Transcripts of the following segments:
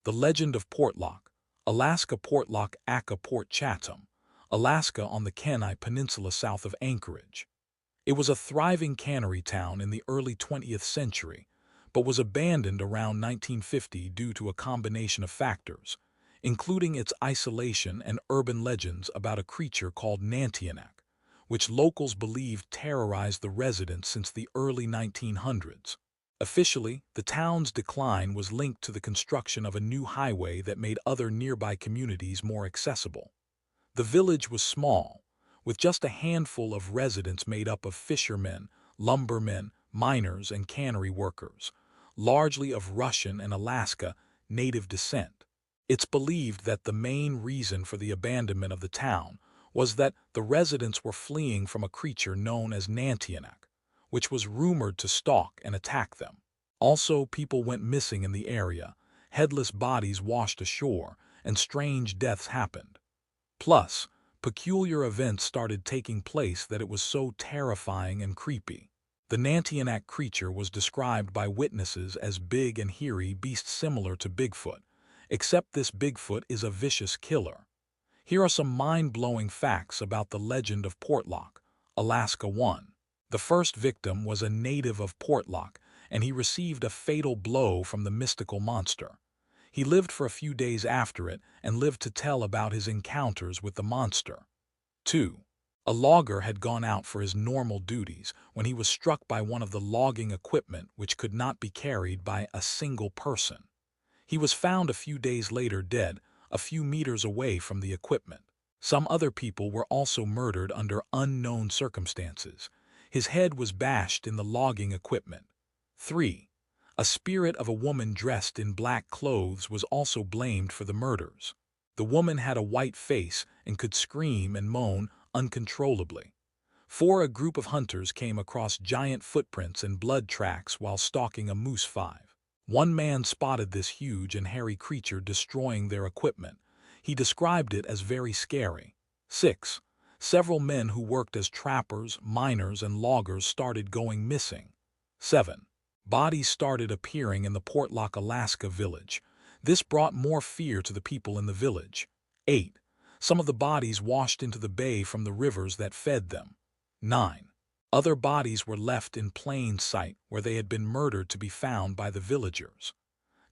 The Legend of Portlock, Alaska. Portlock aka Port Chatham, Alaska, on the Kenai Peninsula south of Anchorage. It was a thriving cannery town in the early 20th century, but was abandoned around 1950 due to a combination of factors, including its isolation and urban legends about a creature called Nantiinaq, which locals believed terrorized the residents since the early 1900s. Officially, the town's decline was linked to the construction of a new highway that made other nearby communities more accessible. The village was small, with just a handful of residents made up of fishermen, lumbermen, miners, and cannery workers, largely of Russian and Alaska native descent. It's believed that the main reason for the abandonment of the town was that the residents were fleeing from a creature known as Nantiinaq, which was rumored to stalk and attack them. Also, people went missing in the area, headless bodies washed ashore, and strange deaths happened. Plus, peculiar events started taking place that it was so terrifying and creepy. The Nantiinaq creature was described by witnesses as big and hairy beast similar to Bigfoot, except this Bigfoot is a vicious killer. Here are some mind-blowing facts about the Legend of Portlock, Alaska. 1. The first victim was a native of Portlock, and he received a fatal blow from the mystical monster. He lived for a few days after it and lived to tell about his encounters with the monster. 2. A logger had gone out for his normal duties when he was struck by one of the logging equipment which could not be carried by a single person. He was found a few days later dead, a few meters away from the equipment. Some other people were also murdered under unknown circumstances. His head was bashed in the logging equipment. 3. A spirit of a woman dressed in black clothes was also blamed for the murders. The woman had a white face and could scream and moan uncontrollably. 4. A group of hunters came across giant footprints and blood tracks while stalking a moose. 5. One man spotted this huge and hairy creature destroying their equipment. He described it as very scary. 6. Several men who worked as trappers, miners, and loggers started going missing. 7. Bodies started appearing in the Portlock, Alaska village. This brought more fear to the people in the village. 8. Some of the bodies washed into the bay from the rivers that fed them. 9. Other bodies were left in plain sight where they had been murdered to be found by the villagers.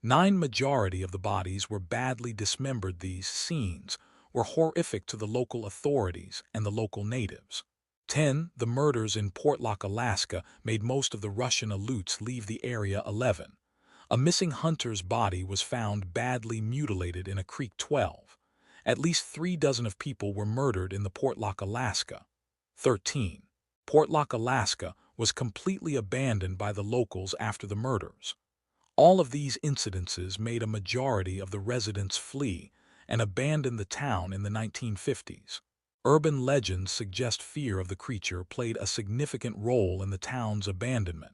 9. Majority of the bodies were badly dismembered. These scenes were horrific to the local authorities and the local natives. 10. The murders in Portlock, Alaska made most of the Russian elites leave the area. 11. A missing hunter's body was found badly mutilated in a creek. 12. At least 3 dozen of people were murdered in the Portlock, Alaska. 13. Portlock, Alaska was completely abandoned by the locals after the murders. All of these incidences made a majority of the residents flee and abandon the town in the 1950s. Urban legends suggest fear of the creature played a significant role in the town's abandonment.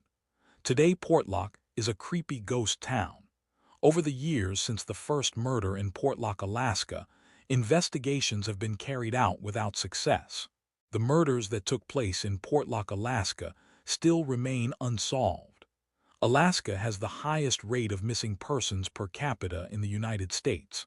Today, Portlock is a creepy ghost town. Over the years since the first murder in Portlock, Alaska, investigations have been carried out without success. The murders that took place in Portlock, Alaska, still remain unsolved. Alaska has the highest rate of missing persons per capita in the United States.